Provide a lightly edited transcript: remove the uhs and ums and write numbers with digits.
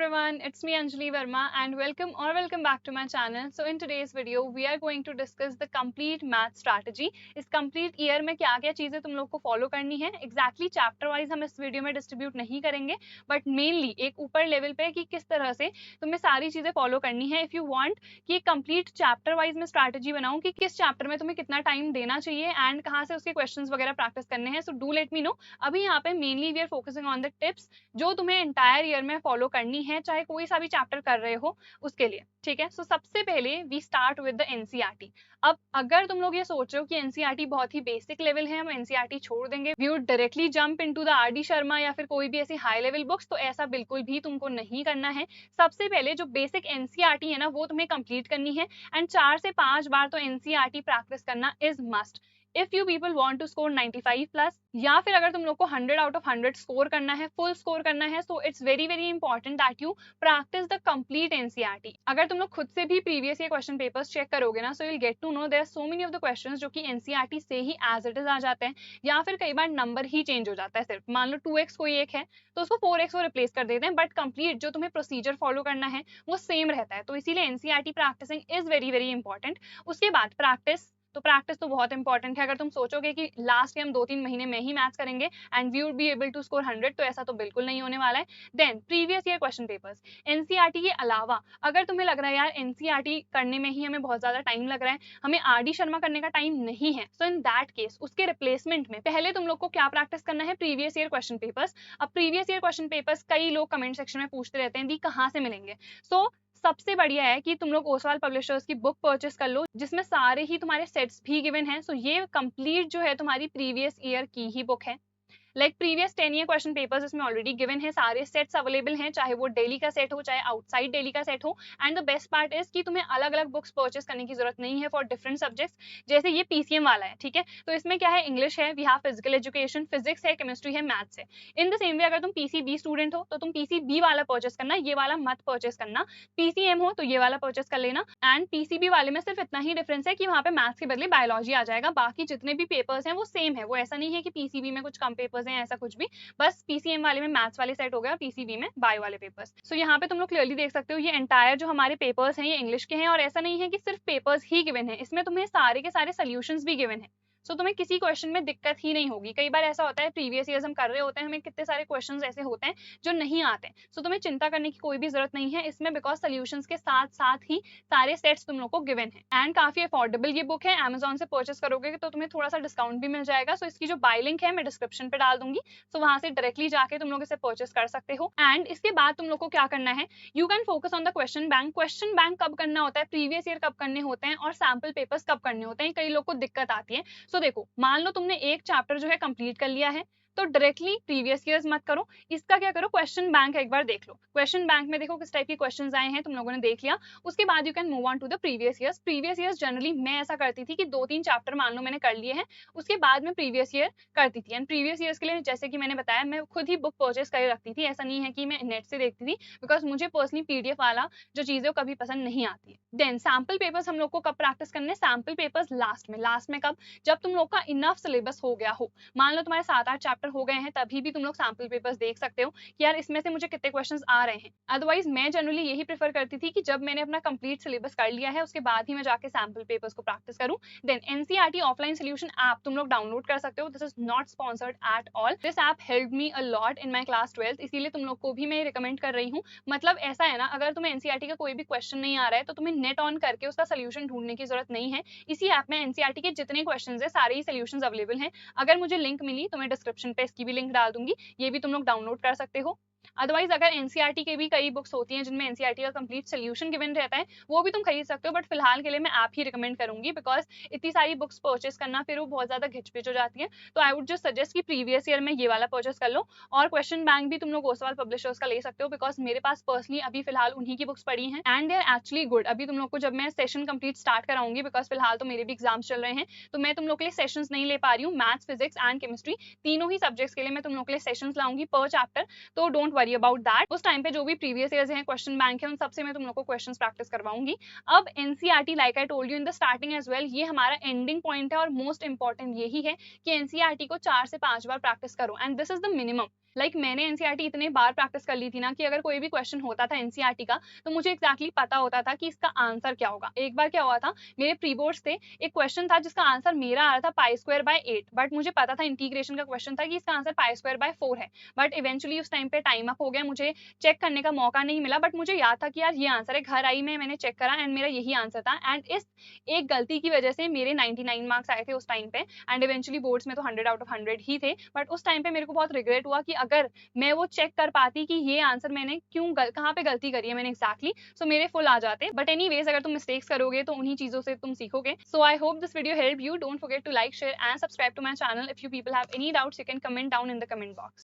everyone, it's me Anjali Verma and welcome back to my channel. So in today's video we are going to discuss the complete math strategy. इस complete year में क्या क्या चीजें तुम लोग को follow करनी है exactly chapter wise हम इस वीडियो में distribute नहीं करेंगे but mainly एक ऊपर level पे कि किस तरह से तुम्हें सारी चीजें follow करनी है. If you want कि complete chapter wise मैं strategy बनाऊं कि किस chapter में तुम्हें कितना time देना चाहिए and कहाँ से उसके questions वगैरह practice करने हैं, so do let me know. अभी यहाँ पे mainly we are focusing on the tips जो तुम्हें एंटायर ईयर में फॉलो करनी है, चाहे कोई सा भी चैप्टर कर रहे हो उसके लिए. ठीक है, सो सबसे पहले we start with the NCERT. अब अगर तुम लोग ये सोच रहे हो कि एनसीईआरटी बहुत ही बेसिक लेवल है, हम एनसीईआरटी छोड़ देंगे, we would directly jump into the R D. Sharma या फिर कोई भी ऐसी हाई लेवल बुक्स, तो ऐसा बिल्कुल भी तुमको नहीं करना है. सबसे पहले जो बेसिक एनसीईआरटी है ना वो तुम्हें कंप्लीट करनी है एंड 4 से 5 बार तो एनसीईआरटी प्रैक्टिस करना is must. If you people want to score 95 plus या फिर अगर तुम लोग को 100 out of 100 स्कोर करना है, फुल स्कोर करना है, so it's very important that you practice the complete NCERT. अगर तुम लोग खुद से भी previous year question papers check करोगे ना, so you'll get to know there are so many of the questions जो कि NCERT से ही as it is आ जाते हैं या फिर कई बार नंबर ही चेंज हो जाता है. सिर्फ मान लो 2x कोई एक है तो उसको 4x वो रिप्लेस कर देते हैं, बट कंप्लीट जो तुम्हें प्रोसीजर फॉलो करना है वो सेम रहता है. तो इसीलिए NCERT practicing is very important. उसके बाद प्रैक्टिस तो बहुत इंपॉर्टेंट है. अगर तुम सोचोगे कि लास्ट के हम 2-3 महीने में ही मैथ्स करेंगे and we would be able to score 100, तो ऐसा तो बिल्कुल नहीं होने वाला है. Then previous year question papers NCERT के अलावा अगर तुम्हें लग रहा है यार एनसीईआरटी करने में ही हमें बहुत ज्यादा टाइम लग रहा है, हमें आर.डी. शर्मा करने का टाइम नहीं है, सो इन दैट केस उसके रिप्लेसमेंट में पहले तुम लोग को क्या प्रैक्टिस करना है, प्रीवियस ईयर क्वेश्चन पेपर्स. अब प्रीवियस ईयर क्वेश्चन पेपर्स कई लोग कमेंट सेक्शन में पूछते रहते हैं दी कहाँ से मिलेंगे. सो सबसे बढ़िया है कि तुम लोग ओसवाल पब्लिशर्स की बुक परचेस कर लो जिसमें सारे ही तुम्हारे सेट्स भी गिवन हैं. सो ये कंप्लीट जो है तुम्हारी प्रीवियस ईयर की ही बुक है. Like previous 10 year question papers इसमें ऑलरेडी गिवन है, सारे सेट्स अवेलेबल हैं, चाहे वो डेली का सेट हो चाहे आउटसाइड डेली का सेट हो. And the best part is कि तुम्हें अलग अलग बुक्स परचेस करने की जरूरत नहीं है फॉर डिफरेंट सब्जेक्ट्स. जैसे ये पीसीएम वाला है, ठीक है, तो इसमें क्या है, इंग्लिश है, we have physical education, physics है, केमिस्ट्री है, मैथ्स है. इन द सेम वे अगर तुम पीसीबी स्टूडेंट हो तो तुम पीसीबी वाला परचेस करना, ये वाला मत परचेस करना. पीसीएम हो तो ये वाला परचेस कर लेना. एंड पीसीबी वाले में सिर्फ इतना ही डिफरेंस है कि वहाँ पे मैथ्स के बदले बायोलॉजी आ जाएगा, बाकी जितने भी पेपर्स हैं वो सेम है. वो ऐसा नहीं है कि पीसीबी में कुछ कम पेपर्स हैं, ऐसा कुछ भी. बस पीसीएम वाले में मैथ्स वाले सेट हो गया और पीसीबी में बायो वाले पेपर्स. सो यहाँ पे तुम लोग क्लियरली देख सकते हो ये एंटायर जो हमारे पेपर्स हैं ये इंग्लिश के हैं, और ऐसा नहीं है कि सिर्फ पेपर्स ही गिवन है, इसमें तुम्हें सारे के सारे सॉल्यूशंस भी गिवन है. सो तुम्हें किसी क्वेश्चन में दिक्कत ही नहीं होगी. कई बार ऐसा होता है प्रीवियस ईयर्स हम कर रहे होते हैं, हमें कितने सारे क्वेश्चंस ऐसे होते हैं जो नहीं आते हैं. सो तुम्हें चिंता करने की कोई भी जरूरत नहीं है इसमें, बिकॉज सॉल्यूशंस के साथ साथ ही सारे सेट्स तुम लोग को गिवन है. एंड काफी अफोर्डेबल ये बुक है, Amazon से परचेस करोगे तो तुम्हें थोड़ा सा डिस्काउंट भी मिल जाएगा. सो इसकी जो बाय लिंक है मैं डिस्क्रिप्शन पे डाल दूंगी, सो वहां से डायरेक्टली जाके तुम लोग इसे परचेस कर सकते हो. एंड इसके बाद तुम लोग को क्या करना है, you can focus on the question bank. Question bank कब करना होता है, प्रीवियस ईयर कब करने होते हैं और सैंपल पेपर्स कब करने होते हैं, कई लोग को दिक्कत आती है. सो देखो, मान लो तुमने एक चैप्टर जो है कंप्लीट कर लिया है तो डायरेक्टली प्रीवियस ईयर्स मत करो, इसका क्या करो, क्वेश्चन बैंक एक बार देख लो. क्वेश्चन बैंक में देखो किस टाइप के क्वेश्चंस आए हैं, तुम लोगों ने देख लिया. उसके बाद you can move on to the previous years. Previous years generally मैं ऐसा करती थी कि 2-3 चैप्टर मान लो मैंने कर लिए हैं, उसके बाद मैं प्रीवियस ईयर करती थी. एंड प्रीवियस ईयर्स के लिए जैसे कि मैंने बताया मैं खुद ही बुक परचेस कर रखती थी, ऐसा नहीं है कि मैं नेट से देखती थी, बिकॉज मुझे पर्सनली पीडीएफ वाला जो चीजें कभी पसंद नहीं आती है. देन सैम्पल पेपर्स हम लोग को कब प्रैक्टिस करने, सैम्पल पेपर्स लास्ट में कब, जब तुम लोग का इनफ सिलेबस हो गया हो. मान लो तुम्हारे 7-8 चैप्टर हो गए हैं, तभी भी तुम लोग सैंपल पेपर्स देख सकते हो कि यार इसमें से मुझे कितने क्वेश्चंस आ रहे हैं. अदरवाइज मैं जनरली यही प्रेफर करती थी कि जब मैंने अपना कंप्लीट सिलेबस कर लिया है उसके बाद ही मैं जाके सैंपल पेपर्स को प्रैक्टिस करूं. Then NCERT offline solution app तुम लोग डाउनलोड कर सकते हो. This is not sponsored at all. This app helped me a lot in my class 12th, इसीलिए तुम लोग को भी मैं रिकमेंड कर रही हूँ. मतलब ऐसा है ना, अगर तुम्हें एनसीईआरटी का कोई भी क्वेश्चन नहीं आ रहा है तो तुम्हें नेट ऑन करके उसका सोल्यूशन ढूंढने की जरूरत नहीं है. इसी ऐप में एनसीईआरटी के जितने क्वेश्चन है सारे ही सोल्यूशन अवेलेबल हैं. अगर मुझे लिंक मिली तो मैं डिस्क्रिप्शन पे इसकी भी लिंक डाल दूंगी, ये भी तुम लोग डाउनलोड कर सकते हो. अदरवाइज अगर एनसीईआरटी के भी कई बुक्स होती हैं जिनमें एनसीईआरटी का कंप्लीट सोल्यूशन गिवन रहता है, वो भी तुम खरीद सकते हो, बट फिलहाल के लिए मैं ऐप ही रिकमेंड करूंगी, बिकॉज इतनी सारी बुक्स परचेस करना फिर वो बहुत ज्यादा घिचपिच हो जाती है. तो आई वुड जस्ट सजेस्ट कि प्रीवियस ईयर में ये वाला परचेस कर लो. और क्वेश्चन बैंक भी तुम लोग ओसवाल पब्लिशर्स का ले सकते हो, बिकॉज मेरे पास पर्सनली अभी फिलहाल उन्हीं की बुक्स पड़ी हैं and they are actually good. अभी तुम लोग को जब मैं सेशन कंप्लीट स्टार्ट कराऊंगी, बिकॉज फिलहाल तो मेरे भी एग्जाम्स चल रहे हैं, तो मैं तुम लोग के लिए सेशंस नहीं ले पा रही हूँ. मैथ्स, फिजिक्स एंड केमिस्ट्री तीनों ही सब्जेक्ट्स के लिए मैं तुम लोग के लिए सेशंस लाऊंगी पर चैप्टर, तो डोंट वरी अबाउट दैट. उस टाइम पे जो भी प्रीवियस ईयर्स हैं, क्वेश्चन बैंक है, उन सबसे मैं तुम लोग को क्वेश्चंस प्रैक्टिस करवाऊंगी. अब NCERT like I told you in the starting as well, ये हमारा एंडिंग पॉइंट है और मोस्ट इंपॉर्टेंट यही है कि एनसीईआरटी को 4 से 5 बार प्रैक्टिस करो and this is the minimum. मैंने एनसीईआरटी इतने बार प्रैक्टिस कर ली थी ना कि अगर कोई भी क्वेश्चन होता था एनसीईआरटी का तो मुझे एग्जैक्टली पता होता था कि इसका आंसर क्या होगा। एक बार क्या हुआ था, मेरे प्री बोर्ड्स थे, एक क्वेश्चन था जिसका आंसर मेरा आ रहा था π²/8, बट मुझे पता था इंटीग्रेशन का क्वेश्चन था कि इसका आंसर π²/4 है। बट इवेंचुअली उस टाइम पे टाइम अप हो गया, मुझे चेक करने का मौका नहीं मिला, बट मुझे याद था कि यार ये आंसर है। घर आई मैंने चेक करा एंड मेरा यही आंसर था। एंड इस एक गलती की वजह से मेरे 99 मार्क्स आए थे उस टाइम पे, एंड इवेंचुअली बोर्ड्स में तो 100 आउट ऑफ 100 ही थे। बट उस टाइम पे मेरे को बहुत रिग्रेट हुआ कि अगर मैं वो चेक कर पाती कि ये आंसर मैंने कहाँ पे गलती करी है मैंने एग्जैक्टली, सो मेरे फुल आ जाते। बट एनीवेज, अगर तुम मिस्टेक्स करोगे तो उन्हीं चीजों से तुम सीखोगे। So I hope this video help you. Don't forget to like, share and subscribe to my channel. If you people have any doubts, you can comment down in the comment box.